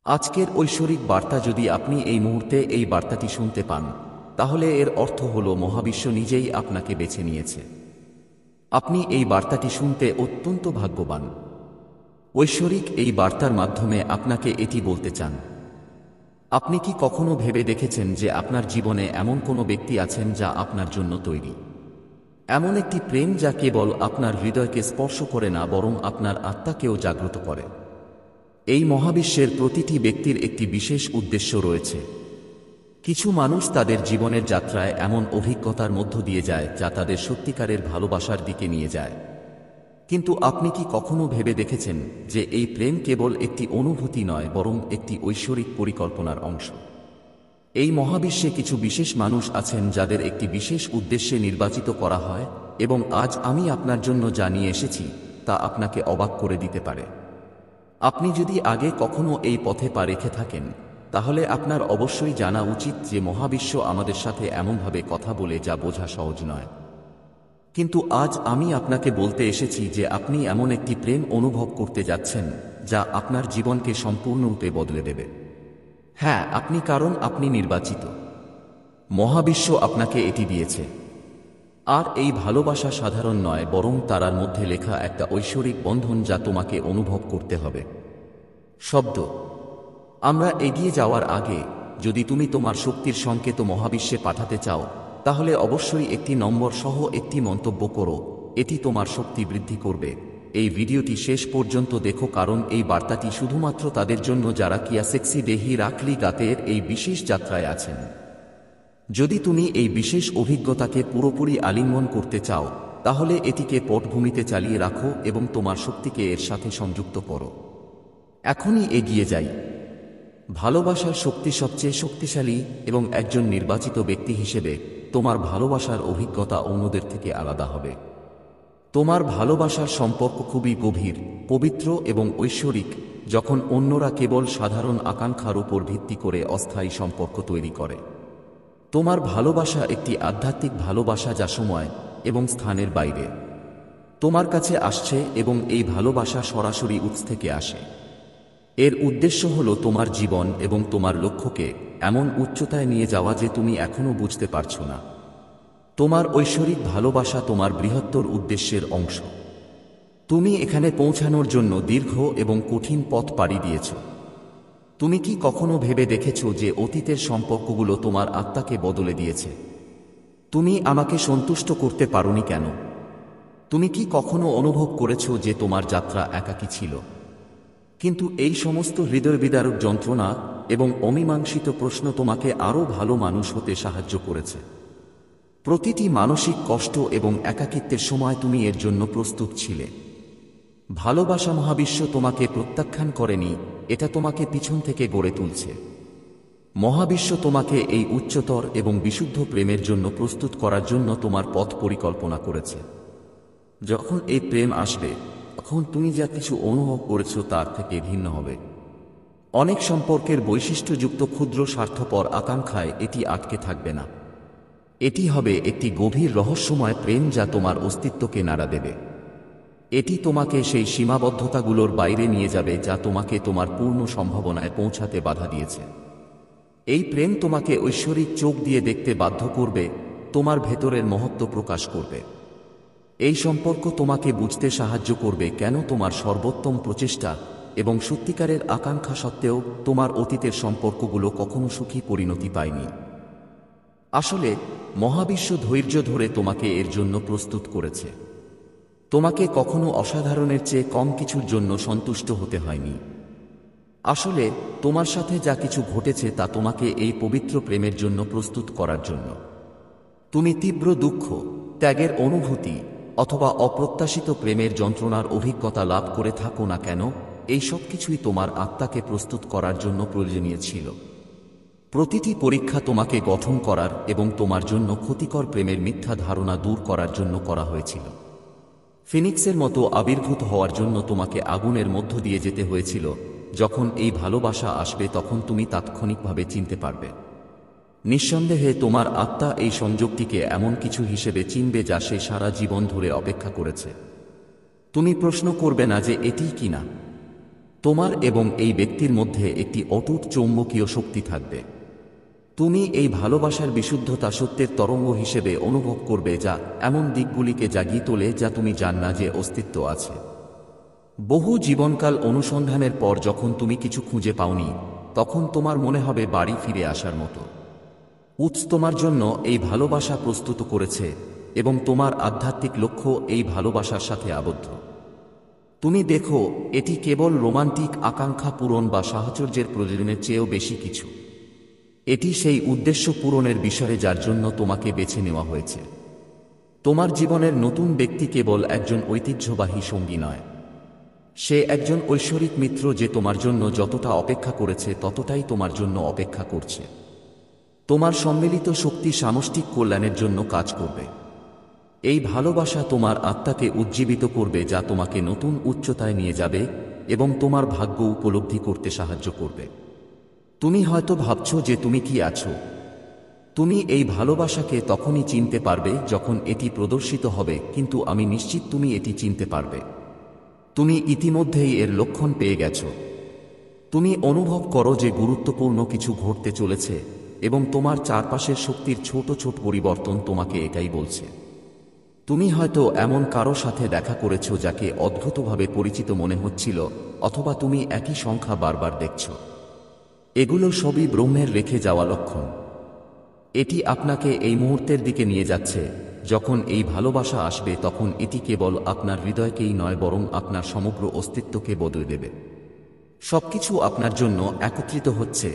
আজকের ঐশ্বরিক বার্তা যদি আপনি এই মুহূর্তে এই বার্তাটি শুনতে পান, তাহলে এর অর্থ হল মহাবিশ্ব নিজেই আপনাকে বেছে নিয়েছে। আপনি এই বার্তাটি শুনতে অত্যন্ত ভাগ্যবান। ঐশ্বরিক এই বার্তার মাধ্যমে আপনাকে এটি বলতে চান। আপনি কি কখনো ভেবে দেখেছেন যে আপনার জীবনে এমন কোনো ব্যক্তি আছেন যা আপনার জন্য তৈরি? এমন একটি প্রেম যা কেবল আপনার হৃদয়কে স্পর্শ করে না, বরং আপনার আত্মাকেও জাগ্রত করে। এই মহাবিশ্বের প্রতিটি ব্যক্তির একটি বিশেষ উদ্দেশ্য রয়েছে। কিছু মানুষ তাদের জীবনের যাত্রায় এমন অভিজ্ঞতার মধ্য দিয়ে যায় যা তাদের সত্যিকারের ভালোবাসার দিকে নিয়ে যায়। কিন্তু আপনি কি কখনো ভেবে দেখেছেন যে এই প্রেম কেবল একটি অনুভূতি নয়, বরং একটি ঐশ্বরিক পরিকল্পনার অংশ? এই মহাবিশ্বে কিছু বিশেষ মানুষ আছেন যাদের একটি বিশেষ উদ্দেশ্যে নির্বাচিত করা হয়, এবং আজ আমি আপনার জন্য যা নিয়ে এসেছি তা আপনাকে অবাক করে দিতে পারে। আপনি যদি আগে কখনো এই পথে পা রেখে থাকেন, তাহলে আপনার অবশ্যই জানা উচিত যে মহাবিশ্ব আমাদের সাথে এমনভাবে কথা বলে যা বোঝা সহজ নয়। কিন্তু আজ আমি আপনাকে বলতে এসেছি যে আপনি এমন একটি প্রেম অনুভব করতে যাচ্ছেন যা আপনার জীবনকে সম্পূর্ণরূপে বদলে দেবে। হ্যাঁ, কারণ আপনি নির্বাচিত। মহাবিশ্ব আপনাকে এটি দিয়েছে। আর এই ভালোবাসা সাধারণ নয়, বরং তারার মধ্যে লেখা একটা ঐশ্বরিক বন্ধন যা তোমাকে অনুভব করতে হবে। শব্দ। আমরা এগিয়ে যাওয়ার আগে, যদি তুমি তোমার শক্তির সংকেত মহাবিশ্বে পাঠাতে চাও, তাহলে অবশ্যই একটি নম্বর সহ একটি মন্তব্য করো। এটি তোমার শক্তি বৃদ্ধি করবে। এই ভিডিওটি শেষ পর্যন্ত দেখো, কারণ এই বার্তাটি শুধুমাত্র তাদের জন্য যারা কিয়া সেক্সি দেহি রাখলি গাতের এই বিশেষ যাত্রায় আছেন। যদি তুমি এই বিশেষ অভিজ্ঞতাকে পুরোপুরি আলিঙ্গন করতে চাও, তাহলে এটিকে পটভূমিতে চালিয়ে রাখো এবং তোমার শক্তিকে এর সাথে সংযুক্ত করো। এখনই এগিয়ে যাই। ভালোবাসার শক্তি সবচেয়ে শক্তিশালী, এবং একজন নির্বাচিত ব্যক্তি হিসেবে তোমার ভালোবাসার অভিজ্ঞতা অন্যদের থেকে আলাদা হবে। তোমার ভালোবাসার সম্পর্ক খুবই গভীর, পবিত্র এবং ঐশ্বরিক, যখন অন্যরা কেবল সাধারণ আকাঙ্ক্ষার উপর ভিত্তি করে অস্থায়ী সম্পর্ক তৈরি করে। তোমার ভালোবাসা একটি আধ্যাত্মিক ভালোবাসা যা সময় এবং স্থানের বাইরে তোমার কাছে আসছে, এবং এই ভালোবাসা সরাসরি উৎস থেকে আসে। এর উদ্দেশ্য হল তোমার জীবন এবং তোমার লক্ষ্যকে এমন উচ্চতায় নিয়ে যাওয়া যে তুমি এখনো বুঝতে পারছো না। তোমার ঐশ্বরিক ভালোবাসা তোমার বৃহত্তর উদ্দেশ্যের অংশ। তুমি এখানে পৌঁছানোর জন্য দীর্ঘ এবং কঠিন পথ পাড়ি দিয়েছ। তুমি কি কখনো ভেবে দেখেছো যে অতীতের সম্পর্কগুলো তোমার আত্মাকে বদলে দিয়েছে? তুমি আমাকে সন্তুষ্ট করতে পারোনি কেন? তুমি কি কখনো অনুভব করেছো যে তোমার যাত্রা একাকী ছিল? কিন্তু এই সমস্ত হৃদয়বিদারক যন্ত্রণা এবং অমীমাংসিত প্রশ্ন তোমাকে আরও ভালো মানুষ হতে সাহায্য করেছে। প্রতিটি মানসিক কষ্ট এবং একাকিত্বের সময় তুমি এর জন্য প্রস্তুত ছিলে। ভালোবাসা মহাবিশ্ব তোমাকে প্রত্যাখ্যান করেনি, এটা তোমাকে পিছন থেকে গড়ে তুলছে। মহাবিশ্ব তোমাকে এই উচ্চতর এবং বিশুদ্ধ প্রেমের জন্য প্রস্তুত করার জন্য তোমার পথ পরিকল্পনা করেছে। যখন এই প্রেম আসবে, তখন তুমি যা কিছু অনুভব করেছো তার থেকে ভিন্ন হবে। অনেক সম্পর্কের বৈশিষ্ট্যযুক্ত ক্ষুদ্র স্বার্থপর আকাঙ্ক্ষায় এটি আটকে থাকবে না। এটি হবে একটি গভীর রহস্যময় প্রেম যা তোমার অস্তিত্বকে নাড়া দেবে। এটি তোমাকে সেই সীমাবদ্ধতাগুলোর বাইরে নিয়ে যাবে যা তোমাকে তোমার পূর্ণ সম্ভাবনায় পৌঁছাতে বাধা দিয়েছে। এই প্রেম তোমাকে ঐশ্বরিক চোখ দিয়ে দেখতে বাধ্য করবে, তোমার ভেতরের মহত্ব প্রকাশ করবে। এই সম্পর্ক তোমাকে বুঝতে সাহায্য করবে কেন তোমার সর্বোত্তম প্রচেষ্টা এবং সত্যিকারের আকাঙ্ক্ষা সত্ত্বেও তোমার অতীতের সম্পর্কগুলো কখনো সুখী পরিণতি পায়নি। আসলে মহাবিশ্ব ধৈর্য ধরে তোমাকে এর জন্য প্রস্তুত করেছে। তোমাকে কখনো অসাধারণের চেয়ে কম কিছুর জন্য সন্তুষ্ট হতে হয়নি। আসলে তোমার সাথে যা কিছু ঘটেছে তা তোমাকে এই পবিত্র প্রেমের জন্য প্রস্তুত করার জন্য। তুমি তীব্র দুঃখ, ত্যাগের অনুভূতি অথবা অপ্রত্যাশিত প্রেমের যন্ত্রণার অভিজ্ঞতা লাভ করে থাকো না কেন, এই সব কিছুই তোমার আত্মাকে প্রস্তুত করার জন্য প্রয়োজনীয় ছিল। প্রতিটি পরীক্ষা তোমাকে গঠন করার এবং তোমার জন্য ক্ষতিকর প্রেমের মিথ্যা ধারণা দূর করার জন্য করা হয়েছিল। ফিনিক্সের মতো আবির্ভূত হওয়ার জন্য তোমাকে আগুনের মধ্য দিয়ে যেতে হয়েছিল। যখন এই ভালোবাসা আসবে, তখন তুমি তাৎক্ষণিকভাবে চিনতে পারবে। নিঃসন্দেহে তোমার আত্মা এই সংযোগটিকে এমন কিছু হিসেবে চিনবে যা সে সারা জীবন ধরে অপেক্ষা করেছে। তুমি প্রশ্ন করবে না যে এটিই কিনা। তোমার এবং এই ব্যক্তির মধ্যে একটি অটুট চৌম্বকীয় শক্তি থাকবে। তুমি এই ভালোবাসার বিশুদ্ধতা সত্যের তরঙ্গ হিসেবে অনুভব করবে, যা এমন দিকগুলিকে জাগিয়ে তোলে যা তুমি জান না যে অস্তিত্ব আছে। বহু জীবনকাল অনুসন্ধানের পর যখন তুমি কিছু খুঁজে পাওনি, তখন তোমার মনে হবে বাড়ি ফিরে আসার মতো। উৎস তোমার জন্য এই ভালোবাসা প্রস্তুত করেছে এবং তোমার আধ্যাত্মিক লক্ষ্য এই ভালোবাসার সাথে আবদ্ধ। তুমি দেখো, এটি কেবল রোমান্টিক আকাঙ্ক্ষা পূরণ বা সাহচর্যের প্রয়োজনের চেয়েও বেশি কিছু। এটি সেই উদ্দেশ্য পূরণের বিষয়ে যার জন্য তোমাকে বেছে নেওয়া হয়েছে। তোমার জীবনের নতুন ব্যক্তি কেবল একজন ঐতিহ্যবাহী সঙ্গী নয়, সে একজন ঐশ্বরিক মিত্র যে তোমার জন্য যতটা অপেক্ষা করেছে ততটাই তোমার জন্য অপেক্ষা করছে। তোমার সম্মিলিত শক্তি সামষ্টিক কল্যাণের জন্য কাজ করবে। এই ভালোবাসা তোমার আত্মাকে উজ্জীবিত করবে, যা তোমাকে নতুন উচ্চতায় নিয়ে যাবে এবং তোমার ভাগ্য উপলব্ধি করতে সাহায্য করবে। তুমি হয়তো ভাবছো যে তুমি কি আছো। তুমি এই ভালোবাসাকে তখনই চিনতে পারবে যখন এটি প্রদর্শিত হবে, কিন্তু আমি নিশ্চিত তুমি এটি চিনতে পারবে। তুমি ইতিমধ্যেই এর লক্ষণ পেয়ে গেছো। তুমি অনুভব করো যে গুরুত্বপূর্ণ কিছু ঘটতে চলেছে এবং তোমার চারপাশের শক্তির ছোট ছোট পরিবর্তন তোমাকে এটাই বলছে। তুমি হয়তো এমন কারো সাথে দেখা করেছো যাকে অদ্ভুতভাবে পরিচিত মনে হচ্ছিল, অথবা তুমি একই সংখ্যা বারবার দেখছো। এগুলো সবই ব্রহ্মের রেখে যাওয়া লক্ষণ। এটি আপনাকে এই মুহূর্তের দিকে নিয়ে যাচ্ছে। যখন এই ভালোবাসা আসবে তখন এটি কেবল আপনার হৃদয়কেই নয়, বরং আপনার সমগ্র অস্তিত্বকে বদলে দেবে। সবকিছু আপনার জন্য একত্রিত হচ্ছে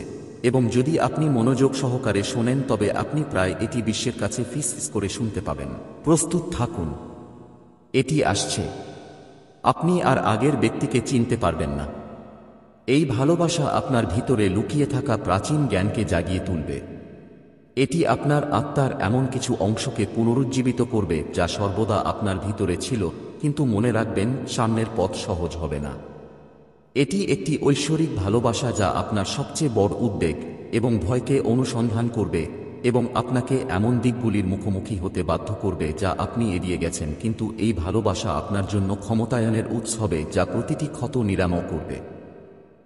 এবং যদি আপনি মনোযোগ সহকারে শোনেন তবে আপনি প্রায় এটি বিশ্বের কাছে ফিস করে শুনতে পাবেন। প্রস্তুত থাকুন, এটি আসছে। আপনি আর আগের ব্যক্তিকে চিনতে পারবেন না। এই ভালোবাসা আপনার ভিতরে লুকিয়ে থাকা প্রাচীন জ্ঞানকে জাগিয়ে তুলবে। এটি আপনার আত্মার এমন কিছু অংশকে পুনরুজ্জীবিত করবে যা সর্বদা আপনার ভিতরে ছিল, কিন্তু মনে রাখবেন, সামনের পথ সহজ হবে না। এটি একটি ঐশ্বরিক ভালোবাসা যা আপনার সবচেয়ে বড় উদ্বেগ এবং ভয়কে অনুসন্ধান করবে এবং আপনাকে এমন দিকগুলির মুখোমুখি হতে বাধ্য করবে যা আপনি এড়িয়ে গেছেন। কিন্তু এই ভালোবাসা আপনার জন্য ক্ষমতায়নের উৎস হবে যা প্রতিটি ক্ষত নিরাময় করবে।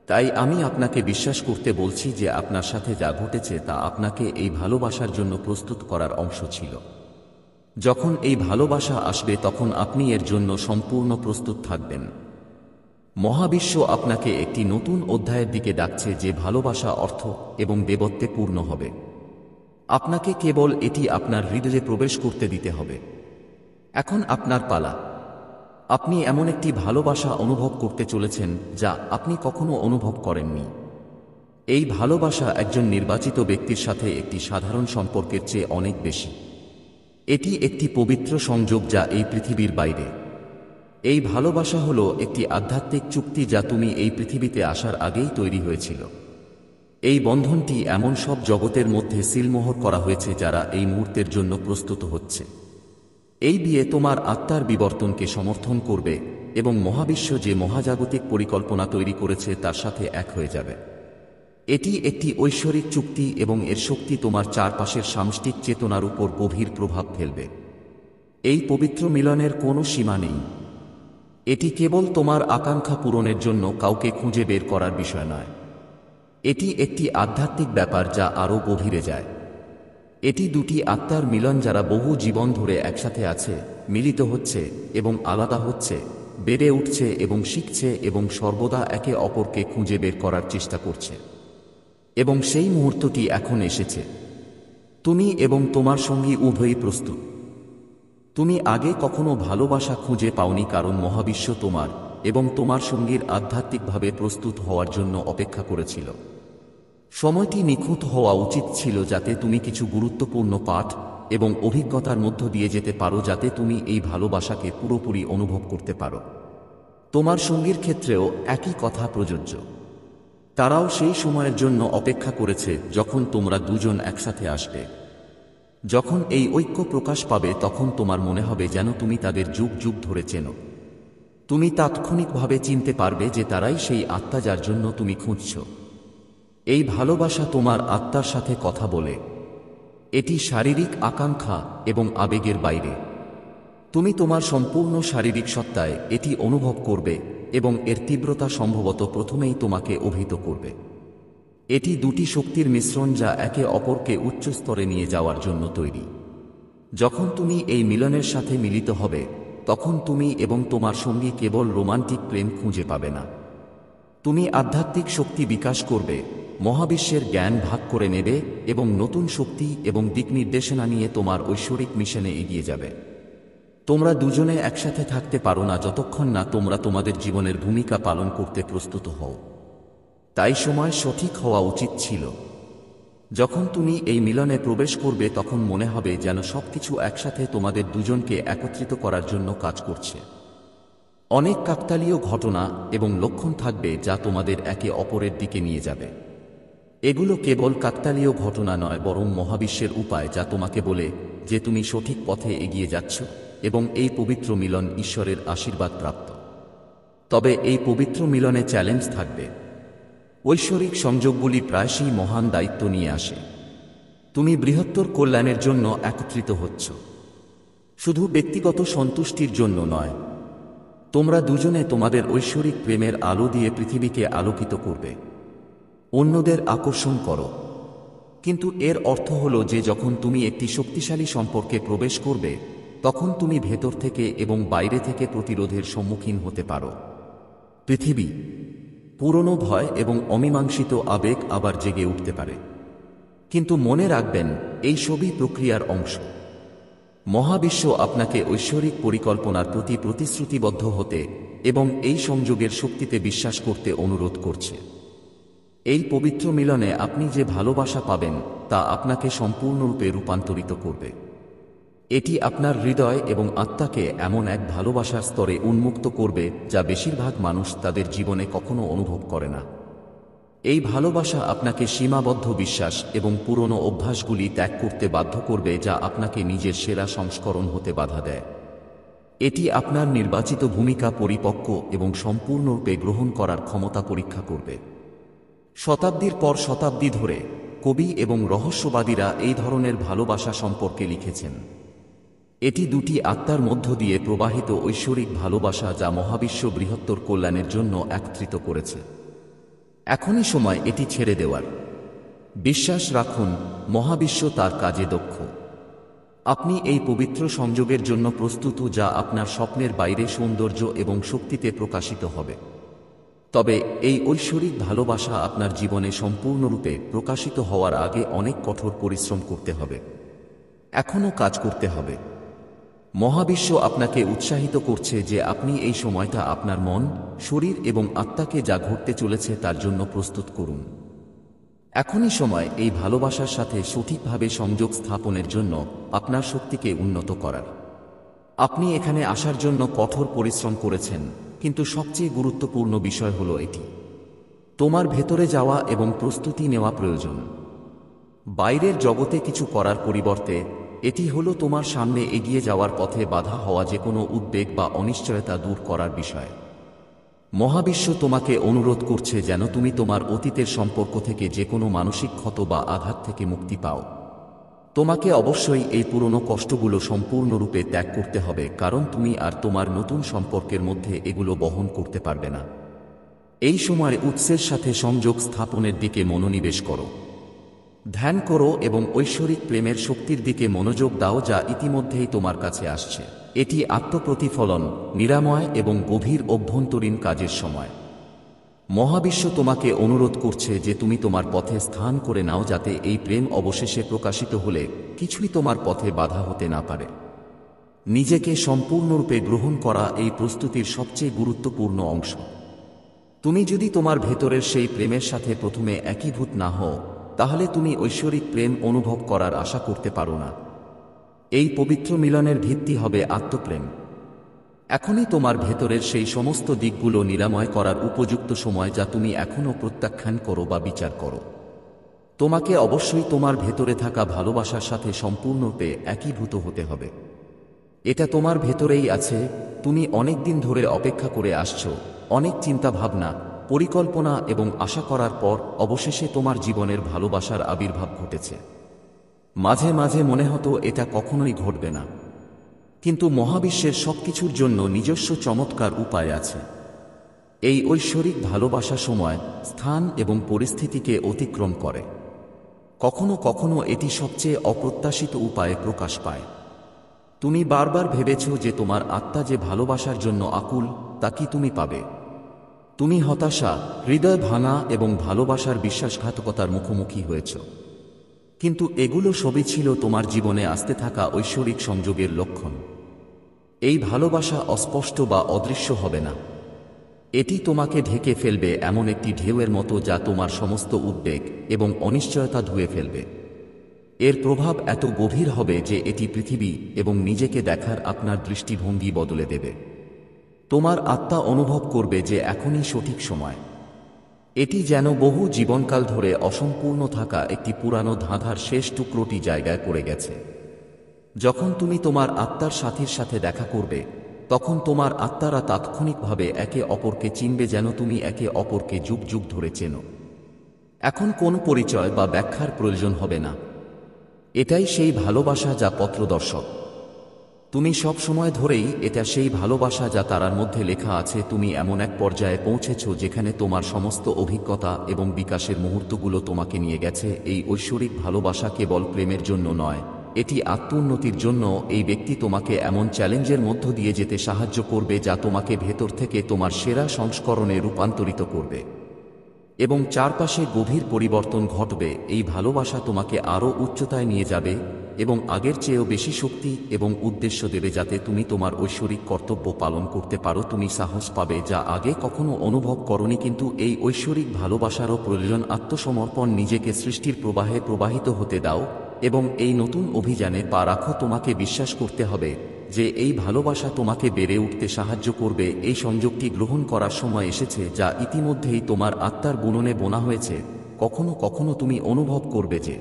তাই আমি আপনাকে বিশ্বাস করতে বলছি যে আপনার সাথে যা ঘটেছে তা আপনাকে এই ভালোবাসার জন্য প্রস্তুত করার অংশ ছিল। যখন এই ভালোবাসা আসবে তখন আপনি এর জন্য সম্পূর্ণ প্রস্তুত থাকবেন। মহাবিশ্ব আপনাকে একটি নতুন অধ্যায়ের দিকে ডাকছে যে ভালোবাসা অর্থ এবং দেবত্বে পূর্ণ হবে। আপনাকে কেবল এটি আপনার হৃদয়ে প্রবেশ করতে দিতে হবে। এখন আপনার পালা। আপনি এমন একটি ভালোবাসা অনুভব করতে চলেছেন যা আপনি কখনো অনুভব করেননি। এই ভালোবাসা একজন নির্বাচিত ব্যক্তির সাথে একটি সাধারণ সম্পর্কের চেয়ে অনেক বেশি। এটি একটি পবিত্র সংযোগ যা এই পৃথিবীর বাইরে। এই ভালোবাসা হলো একটি আধ্যাত্মিক চুক্তি যা তুমি এই পৃথিবীতে আসার আগেই তৈরি হয়েছিল। এই বন্ধনটি এমন সব জগতের মধ্যে সিলমোহর করা হয়েছে যারা এই মুহূর্তের জন্য প্রস্তুত হচ্ছে। এই বিয়ে তোমার আত্মার বিবর্তনকে সমর্থন করবে এবং মহাবিশ্ব যে মহাজাগতিক পরিকল্পনা তৈরি করেছে তার সাথে এক হয়ে যাবে। এটি একটি ঐশ্বরিক চুক্তি এবং এর শক্তি তোমার চারপাশের সামষ্টিক চেতনার উপর গভীর প্রভাব ফেলবে। এই পবিত্র মিলনের কোনো সীমা নেই। এটি কেবল তোমার আকাঙ্ক্ষা পূরণের জন্য কাউকে খুঁজে বের করার বিষয় নয়। এটি একটি আধ্যাত্মিক ব্যাপার যা আরও গভীরে যায়। এটি দুটি আত্মার মিলন যারা বহু জীবন ধরে একসাথে আছে, মিলিত হচ্ছে এবং আলাদা হচ্ছে, বেড়ে উঠছে এবং শিখছে এবং সর্বদা একে অপরকে খুঁজে বের করার চেষ্টা করছে। এবং সেই মুহূর্তটি এখন এসেছে। তুমি এবং তোমার সঙ্গী উভয়ই প্রস্তুত। তুমি আগে কখনো ভালোবাসা খুঁজে পাওনি, কারণ মহাবিশ্ব তোমার এবং তোমার সঙ্গীর আধ্যাত্মিকভাবে প্রস্তুত হওয়ার জন্য অপেক্ষা করেছিল। সময়টি নিখুঁত হওয়া উচিত ছিল যাতে তুমি কিছু গুরুত্বপূর্ণ পাঠ এবং অভিজ্ঞতার মধ্য দিয়ে যেতে পারো, যাতে তুমি এই ভালোবাসাকে পুরোপুরি অনুভব করতে পারো। তোমার সঙ্গীর ক্ষেত্রেও একই কথা প্রযোজ্য। তারাও সেই সময়ের জন্য অপেক্ষা করেছে যখন তোমরা দুজন একসাথে আসবে। যখন এই ঐক্য প্রকাশ পাবে তখন তোমার মনে হবে যেন তুমি তাদের যুগ যুগ ধরে চেনো। তুমি তাৎক্ষণিকভাবে চিনতে পারবে যে তারাই সেই আত্মা যার জন্য তুমি খুঁজছ। এই ভালোবাসা তোমার আত্মার সাথে কথা বলে। এটি শারীরিক আকাঙ্ক্ষা এবং আবেগের বাইরে। তুমি তোমার সম্পূর্ণ শারীরিক সত্তায় এটি অনুভব করবে এবং এর তীব্রতা সম্ভবত প্রথমেই তোমাকে অভিহিত করবে। এটি দুটি শক্তির মিশ্রণ যা একে অপরকে উচ্চ স্তরে নিয়ে যাওয়ার জন্য তৈরি। যখন তুমি এই মিলনের সাথে মিলিত হবে, তখন তুমি এবং তোমার সঙ্গী কেবল রোমান্টিক প্রেম খুঁজে পাবে না। তুমি আধ্যাত্মিক শক্তি বিকাশ করবে, মহাবিশ্বের জ্ঞান ভাগ করে নেবে এবং নতুন শক্তি এবং দিক নির্দেশনা নিয়ে তোমার ঐশ্বরিক মিশনে এগিয়ে যাবে। তোমরা দুজনে একসাথে থাকতে পারো না যতক্ষণ না তোমরা তোমাদের জীবনের ভূমিকা পালন করতে প্রস্তুত হও। তাই সময় সঠিক হওয়া উচিত ছিল। যখন তুমি এই মিলনে প্রবেশ করবে তখন মনে হবে যেন সবকিছু একসাথে তোমাদের দুজনকে একত্রিত করার জন্য কাজ করছে। অনেক কাকতালীয় ঘটনা এবং লক্ষণ থাকবে যা তোমাদের একে অপরের দিকে নিয়ে যাবে। এগুলো কেবল কাকতালীয় ঘটনা নয়, বরং মহাবিশ্বের উপায় যা তোমাকে বলে যে তুমি সঠিক পথে এগিয়ে যাচ্ছ এবং এই পবিত্র মিলন ঈশ্বরের আশীর্বাদ প্রাপ্ত। তবে এই পবিত্র মিলনে চ্যালেঞ্জ থাকবে। ঐশ্বরিক সংযোগগুলি প্রায়শই মহান দায়িত্ব নিয়ে আসে। তুমি বৃহত্তর কল্যাণের জন্য একত্রিত হচ্ছ, শুধু ব্যক্তিগত সন্তুষ্টির জন্য নয়। তোমরা দুজনে তোমাদের ঐশ্বরিক প্রেমের আলো দিয়ে পৃথিবীকে আলোকিত করবে, অন্যদের আকর্ষণ করো। কিন্তু এর অর্থ হলো যে যখন তুমি একটি শক্তিশালী সম্পর্কে প্রবেশ করবে, তখন তুমি ভেতর থেকে এবং বাইরে থেকে প্রতিরোধের সম্মুখীন হতে পারো। পৃথিবী, পুরনো ভয় এবং অমীমাংসিত আবেগ আবার জেগে উঠতে পারে। কিন্তু মনে রাখবেন, এই সবই প্রক্রিয়ার অংশ। মহাবিশ্ব আপনাকে ঐশ্বরিক পরিকল্পনার প্রতি প্রতিশ্রুতিবদ্ধ হতে এবং এই সংযোগের শক্তিতে বিশ্বাস করতে অনুরোধ করছে। এই পবিত্র মিলনে আপনি যে ভালোবাসা পাবেন তা আপনাকে সম্পূর্ণরূপে রূপান্তরিত করবে। এটি আপনার হৃদয় এবং আত্মাকে এমন এক ভালোবাসার স্তরে উন্মুক্ত করবে যা বেশিরভাগ মানুষ তাদের জীবনে কখনো অনুভব করে না। এই ভালোবাসা আপনাকে সীমাবদ্ধ বিশ্বাস এবং পুরনো অভ্যাসগুলি ত্যাগ করতে বাধ্য করবে যা আপনাকে নিজের সেরা সংস্করণ হতে বাধা দেয়। এটি আপনার নির্বাচিত ভূমিকা পরিপক্ক এবং সম্পূর্ণরূপে গ্রহণ করার ক্ষমতা পরীক্ষা করবে। শতাব্দীর পর শতাব্দী ধরে কবি এবং রহস্যবাদীরা এই ধরনের ভালোবাসা সম্পর্কে লিখেছেন। এটি দুটি আত্মার মধ্য দিয়ে প্রবাহিত ঐশ্বরিক ভালোবাসা যা মহাবিশ্ব বৃহত্তর কল্যাণের জন্য একত্রিত করেছে। এখনই সময় এটি ছেড়ে দেওয়ার। বিশ্বাস রাখুন, মহাবিশ্ব তার কাজে দক্ষ। আপনি এই পবিত্র সংযোগের জন্য প্রস্তুত, যা আপনার স্বপ্নের বাইরে সৌন্দর্য এবং শক্তিতে প্রকাশিত হবে। তবে এই ঐশ্বরিক ভালোবাসা আপনার জীবনে সম্পূর্ণরূপে প্রকাশিত হওয়ার আগে অনেক কঠোর পরিশ্রম করতে হবে। এখনও কাজ করতে হবে। মহাবিশ্ব আপনাকে উৎসাহিত করছে যে আপনি এই সময়টা আপনার মন, শরীর এবং আত্মাকে যা ঘটতে চলেছে তার জন্য প্রস্তুত করুন। এখনই সময় এই ভালোবাসার সাথে সঠিকভাবে সংযোগ স্থাপনের জন্য আপনার শক্তিকে উন্নত করার। আপনি এখানে আসার জন্য কঠোর পরিশ্রম করেছেন, কিন্তু সবচেয়ে গুরুত্বপূর্ণ বিষয় হলো এটি। তোমার ভেতরে যাওয়া এবং প্রস্তুতি নেওয়া প্রয়োজন। বাইরের জগতে কিছু করার পরিবর্তে এটি হলো তোমার সামনে এগিয়ে যাওয়ার পথে বাধা হওয়া যে কোনো উদ্বেগ বা অনিশ্চয়তা দূর করার বিষয়। মহাবিশ্ব তোমাকে অনুরোধ করছে যেন তুমি তোমার অতীতের সম্পর্ক থেকে যে কোনো মানসিক ক্ষত বা আঘাত থেকে মুক্তি পাও। তোমাকে অবশ্যই এই পুরনো কষ্টগুলো সম্পূর্ণরূপে ত্যাগ করতে হবে, কারণ তুমি আর তোমার নতুন সম্পর্কের মধ্যে এগুলো বহন করতে পারবে না। এই সময় উৎসের সাথে সংযোগ স্থাপনের দিকে মনোনিবেশ করো। ধ্যান করো এবং ঐশ্বরিক প্রেমের শক্তির দিকে মনোযোগ দাও যা ইতিমধ্যেই তোমার কাছে আসছে। এটি আত্মপ্রতিফলন, নিরাময় এবং গভীর অভ্যন্তরীণ কাজের সময়। মহাবিশ্ব তোমাকে অনুরোধ করছে যে তুমি তোমার পথে স্থান করে নাও, যাতে এই প্রেম অবশেষে প্রকাশিত হলে কিছুই তোমার পথে বাধা হতে না পারে। নিজেকে সম্পূর্ণরূপে গ্রহণ করা এই প্রস্তুতির সবচেয়ে গুরুত্বপূর্ণ অংশ। তুমি যদি তোমার ভেতরের সেই প্রেমের সাথে প্রথমে একীভূত না হও, তাহলে তুমি ঐশ্বরিক প্রেম অনুভব করার আশা করতে পারো না। এই পবিত্র মিলনের ভিত্তি হবে আত্মপ্রেম। এখনই তোমার ভেতরের সেই সমস্ত দিকগুলো নিরাময় করার উপযুক্ত সময় যা তুমি এখনও প্রত্যাখ্যান করো বা বিচার করো। তোমাকে অবশ্যই তোমার ভেতরে থাকা ভালোবাসার সাথে সম্পূর্ণরূপে একীভূত হতে হবে। এটা তোমার ভেতরেই আছে। তুমি অনেক দিন ধরে অপেক্ষা করে আসছো, অনেক চিন্তা ভাবনা, পরিকল্পনা এবং আশা করার পর অবশেষে তোমার জীবনের ভালোবাসার আবির্ভাব ঘটেছে। মাঝে মাঝে মনে হতো এটা কখনোই ঘটবে না, কিন্তু মহাবিশ্বের সবকিছুর জন্য নিজস্ব চমৎকার উপায় আছে। এই ঐশ্বরিক ভালোবাসা সময়, স্থান এবং পরিস্থিতিকে অতিক্রম করে। কখনো কখনো এটি সবচেয়ে অপ্রত্যাশিত উপায়ে প্রকাশ পায়। তুমি বারবার ভেবেছ যে তোমার আত্মা যে ভালোবাসার জন্য আকুল, তা কি তুমি পাবে? তুমি হতাশা, হৃদয় ভাঙা এবং ভালোবাসার বিশ্বাসঘাতকতার মুখোমুখি হয়েছ। কিন্তু এগুলো সবই ছিল তোমার জীবনে আসতে থাকা ঐশ্বরিক সংযোগের লক্ষণ। এই ভালোবাসা অস্পষ্ট বা অদৃশ্য হবে না। এটি তোমাকে ঢেকে ফেলবে এমন একটি ঢেউয়ের মতো যা তোমার সমস্ত উদ্বেগ এবং অনিশ্চয়তা ধুয়ে ফেলবে। এর প্রভাব এত গভীর হবে যে এটি পৃথিবী এবং নিজেকে দেখার আপনার দৃষ্টিভঙ্গি বদলে দেবে। তোমার আত্মা অনুভব করবে যে এখনই সঠিক সময়। এটি যেন বহু জীবনকাল ধরে অসম্পূর্ণ থাকা একটি পুরানো ধাঁধার শেষ টুকরোটি জায়গায় পড়ে গেছে। যখন তুমি তোমার আত্মার সাথীর সাথে দেখা করবে, তখন তোমার আত্মারা তাৎক্ষণিকভাবে একে অপরকে চিনবে যেন তুমি একে অপরকে যুগ যুগ ধরে চেনো। এখন কোনো পরিচয় বা ব্যাখ্যার প্রয়োজন হবে না। এটাই সেই ভালোবাসা যা পথপ্রদর্শক। তুমি সব সময় ধরেই এটা সেই ভালোবাসা যা তারার মধ্যে লেখা আছে। তুমি এমন এক পর্যায়ে পৌঁছেছ যেখানে তোমার সমস্ত অভিজ্ঞতা এবং বিকাশের মুহূর্তগুলো তোমাকে নিয়ে গেছে। এই ঐশ্বরিক ভালোবাসা কেবল প্রেমের জন্য নয়, এটি আত্মোন্নতির জন্য। এই ব্যক্তি তোমাকে এমন চ্যালেঞ্জের মধ্য দিয়ে যেতে সাহায্য করবে যা তোমাকে ভেতর থেকে তোমার সেরা সংস্করণে রূপান্তরিত করবে এবং চারপাশে গভীর পরিবর্তন ঘটবে। এই ভালোবাসা তোমাকে আরও উচ্চতায় নিয়ে যাবে এবং আগের চেয়েও বেশি শক্তি এবং উদ্দেশ্য দেবে যাতে তুমি তোমার ঐশ্বরিক কর্তব্য পালন করতে পারো। তুমি সাহস পাবে যা আগে কখনো অনুভব করনি। কিন্তু এই ঐশ্বরিক ভালোবাসারও প্রয়োজন আত্মসমর্পণ। নিজেকে সৃষ্টির প্রবাহে প্রবাহিত হতে দাও এবং এই নতুন অভিযানে পা রাখো। তোমাকে বিশ্বাস করতে হবে যে এই ভালোবাসা তোমাকে বেড়ে উঠতে সাহায্য করবে। এই সংযোগটি গ্রহণ করার সময় এসেছে যা ইতিমধ্যেই তোমার আত্মার বুননে বোনা হয়েছে। কখনো কখনো তুমি অনুভব করবে যে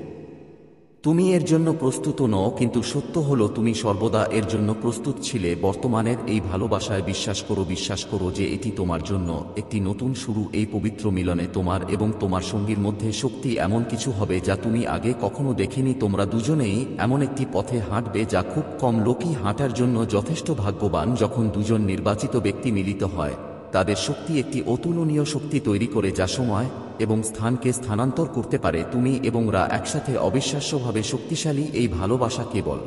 তুমি এর জন্য প্রস্তুত নও, কিন্তু সত্য হলো তুমি সর্বদা এর জন্য প্রস্তুত ছিলে। বর্তমানের এই ভালোবাসায় বিশ্বাস করো যে এটি তোমার জন্য একটি নতুন শুরু। এই পবিত্র মিলনে তোমার এবং তোমার সঙ্গীর মধ্যে শক্তি এমন কিছু হবে যা তুমি আগে কখনো দেখেনি। তোমরা দুজনেই এমন একটি পথে হাঁটবে যা খুব কম লোকই হাঁটার জন্য যথেষ্ট ভাগ্যবান। যখন দুজন নির্বাচিত ব্যক্তি মিলিত হয়, তাদের শক্তি একটি অতুলনীয় শক্তি তৈরি করে যা সময় এবং স্থানকে স্থানান্তর করতে পারে। তুমি এবং রা একসাথে অবিশ্বাস্যভাবে শক্তিশালী। এই ভালোবাসা কেবল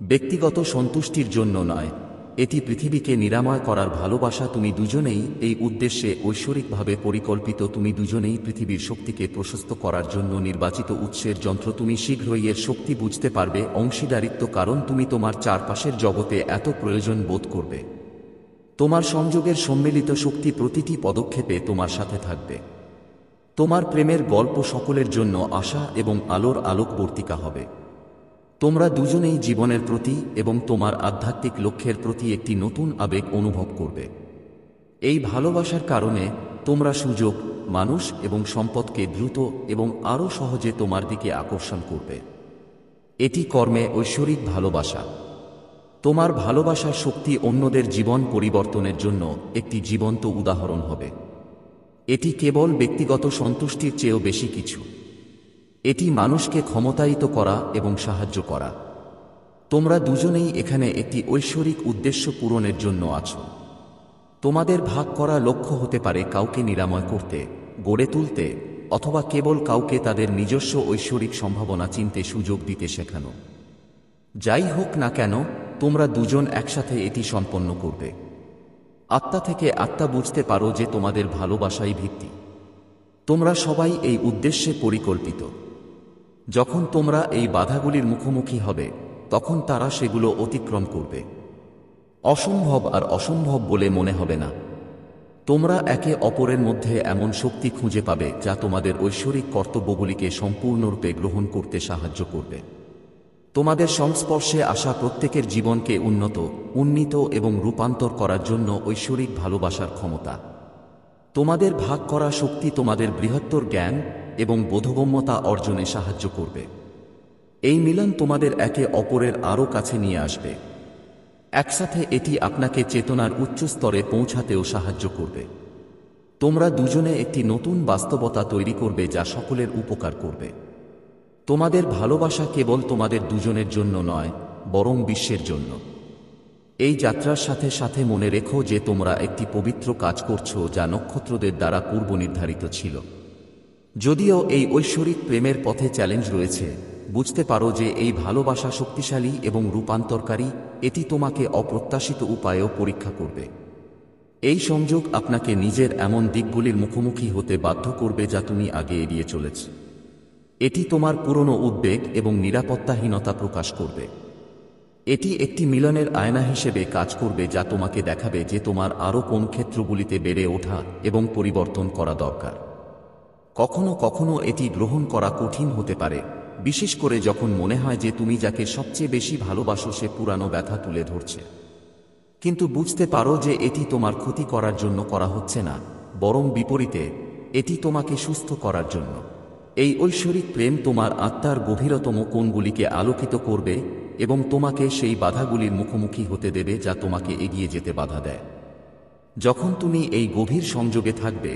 ব্যক্তিগত সন্তুষ্টির জন্য নয়, এটি পৃথিবীকে নিরাময় করার ভালোবাসা। তুমি দুজনেই এই উদ্দেশ্যে ঐশ্বরিকভাবে পরিকল্পিত। তুমি দুজনেই পৃথিবীর শক্তিকে প্রশস্ত করার জন্য নির্বাচিত উৎসের যন্ত্র। তুমি শীঘ্রই এর শক্তি বুঝতে পারবে। অংশীদারিত্ব, কারণ তুমি তোমার চারপাশের জগতে এত প্রয়োজন বোধ করবে। তোমার সংযোগের সম্মিলিত শক্তি প্রতিটি পদক্ষেপে তোমার সাথে থাকবে। তোমার প্রেমের গল্প সকলের জন্য আশা এবং আলোর আলোকবর্তিকা হবে। তোমরা দুজনেই জীবনের প্রতি এবং তোমার আধ্যাত্মিক লক্ষ্যের প্রতি একটি নতুন আবেগ অনুভব করবে। এই ভালোবাসার কারণে তোমরা সুযোগ, মানুষ এবং সম্পদকে দ্রুত এবং আরও সহজে তোমার দিকে আকর্ষণ করবে। এটি কর্মে ঐশ্বরিক ভালোবাসা। তোমার ভালোবাসার শক্তি অন্যদের জীবন পরিবর্তনের জন্য একটি জীবন্ত উদাহরণ হবে। এটি কেবল ব্যক্তিগত সন্তুষ্টির চেয়েও বেশি কিছু। এটি মানুষকে ক্ষমতায়িত করা এবং সাহায্য করা। তোমরা দুজনেই এখানে একটি ঐশ্বরিক উদ্দেশ্য পূরণের জন্য আছো। তোমাদের ভাগ করা লক্ষ্য হতে পারে কাউকে নিরাময় করতে, গড়ে তুলতে, অথবা কেবল কাউকে তাদের নিজস্ব ঐশ্বরিক সম্ভাবনা চিনতে সুযোগ দিতে শেখানো। যাই হোক না কেন, তোমরা দুজন একসাথে এটি সম্পন্ন করবে। আত্মা থেকে আত্মা বুঝতে পারো যে তোমাদের ভালোবাসাই ভিত্তি। তোমরা সবাই এই উদ্দেশ্যে পরিকল্পিত। যখন তোমরা এই বাধাগুলির মুখোমুখি হবে, তখন তারা সেগুলো অতিক্রম করবে। অসম্ভব আর অসম্ভব বলে মনে হবে না। তোমরা একে অপরের মধ্যে এমন শক্তি খুঁজে পাবে যা তোমাদের ঐশ্বরিক কর্তব্যগুলিকে সম্পূর্ণরূপে গ্রহণ করতে সাহায্য করবে। তোমাদের সংস্পর্শে আসা প্রত্যেকের জীবনকে উন্নীত এবং রূপান্তর করার জন্য ঐশ্বরিক ভালোবাসার ক্ষমতা। তোমাদের ভাগ করা শক্তি তোমাদের বৃহত্তর জ্ঞান এবং বোধগম্যতা অর্জনে সাহায্য করবে। এই মিলন তোমাদের একে অপরের আরও কাছে নিয়ে আসবে। একসাথে এটি আপনাকে চেতনার উচ্চ স্তরে পৌঁছাতেও সাহায্য করবে। তোমরা দুজনে একটি নতুন বাস্তবতা তৈরি করবে যা সকলের উপকার করবে। তোমাদের ভালোবাসা কেবল তোমাদের দুজনের জন্য নয়, বরং বিশ্বের জন্য। এই যাত্রার সাথে সাথে মনে রেখো যে তোমরা একটি পবিত্র কাজ করছো যা নক্ষত্রদের দ্বারা পূর্ব নির্ধারিত ছিল। যদিও এই ঐশ্বরিক প্রেমের পথে চ্যালেঞ্জ রয়েছে, বুঝতে পারো যে এই ভালোবাসা শক্তিশালী এবং রূপান্তরকারী। এটি তোমাকে অপ্রত্যাশিত উপায়েও পরীক্ষা করবে। এই সংযোগ আপনাকে নিজের এমন দিকগুলির মুখোমুখি হতে বাধ্য করবে যা তুমি আগে এড়িয়ে চলেছ। এটি তোমার পুরনো উদ্বেগ এবং নিরাপত্তাহীনতা প্রকাশ করবে। এটি একটি মিলনের আয়না হিসেবে কাজ করবে যা তোমাকে দেখাবে যে তোমার আরও কোন ক্ষেত্রগুলিতে বেড়ে ওঠা এবং পরিবর্তন করা দরকার। কখনো কখনো এটি গ্রহণ করা কঠিন হতে পারে, বিশেষ করে যখন মনে হয় যে তুমি যাকে সবচেয়ে বেশি ভালোবাসো সে পুরানো ব্যথা তুলে ধরছে। কিন্তু বুঝতে পারো যে এটি তোমার ক্ষতি করার জন্য করা হচ্ছে না, বরং বিপরীতে, এটি তোমাকে সুস্থ করার জন্য। এই ঐশ্বরিক প্রেম তোমার আত্মার গভীরতম কোণগুলিকে আলোকিত করবে এবং তোমাকে সেই বাধাগুলির মুখোমুখি হতে দেবে যা তোমাকে এগিয়ে যেতে বাধা দেয়। যখন তুমি এই গভীর সংযোগে থাকবে,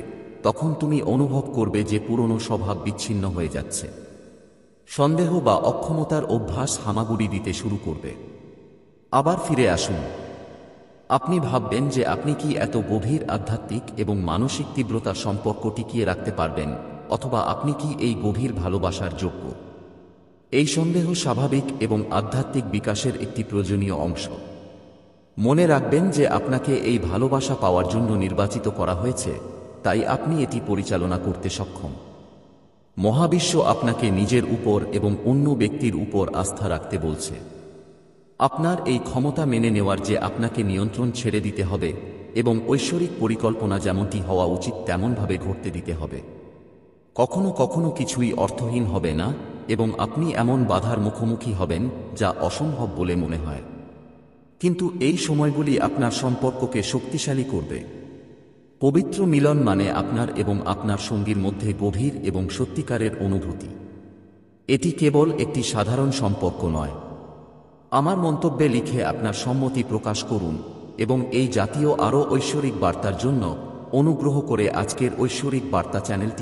তখন তুমি অনুভব করবে যে পুরনো স্বভাব বিচ্ছিন্ন হয়ে যাচ্ছে। সন্দেহ বা অক্ষমতার অভ্যাস হামাগুড়ি দিতে শুরু করবে। আবার ফিরে আসুন। আপনি ভাববেন যে আপনি কি এত গভীর আধ্যাত্মিক এবং মানসিক তীব্রতার সম্পর্ক টিকিয়ে রাখতে পারবেন, অথবা আপনি কি এই গভীর ভালোবাসার যোগ্য। এই সন্দেহ স্বাভাবিক এবং আধ্যাত্মিক বিকাশের একটি প্রয়োজনীয় অংশ। মনে রাখবেন যে আপনাকে এই ভালোবাসা পাওয়ার জন্য নির্বাচিত করা হয়েছে, তাই আপনি এটি পরিচালনা করতে সক্ষম। মহাবিশ্ব আপনাকে নিজের উপর এবং অন্য ব্যক্তির উপর আস্থা রাখতে বলছে। আপনার এই ক্ষমতা মেনে নেওয়ার যে আপনাকে নিয়ন্ত্রণ ছেড়ে দিতে হবে এবং ঐশ্বরিক পরিকল্পনা যেমনটি হওয়া উচিত তেমনভাবে ঘটতে দিতে হবে। কখনো কখনো কিছুই অর্থহীন হবে না এবং আপনি এমন বাধার মুখোমুখি হবেন যা অসম্ভব বলে মনে হয়, কিন্তু এই সময়গুলি আপনার সম্পর্ককে শক্তিশালী করবে। পবিত্র মিলন মানে আপনার এবং আপনার সঙ্গীর মধ্যে গভীর এবং সত্যিকারের অনুভূতি। এটি কেবল একটি সাধারণ সম্পর্ক নয়। আমার মন্তব্যে লিখে আপনার সম্মতি প্রকাশ করুন এবং এই জাতীয় আরও ঐশ্বরিক বার্তার জন্য অনুগ্রহ করে আজকের ঐশ্বরিক বার্তা চ্যানেলটি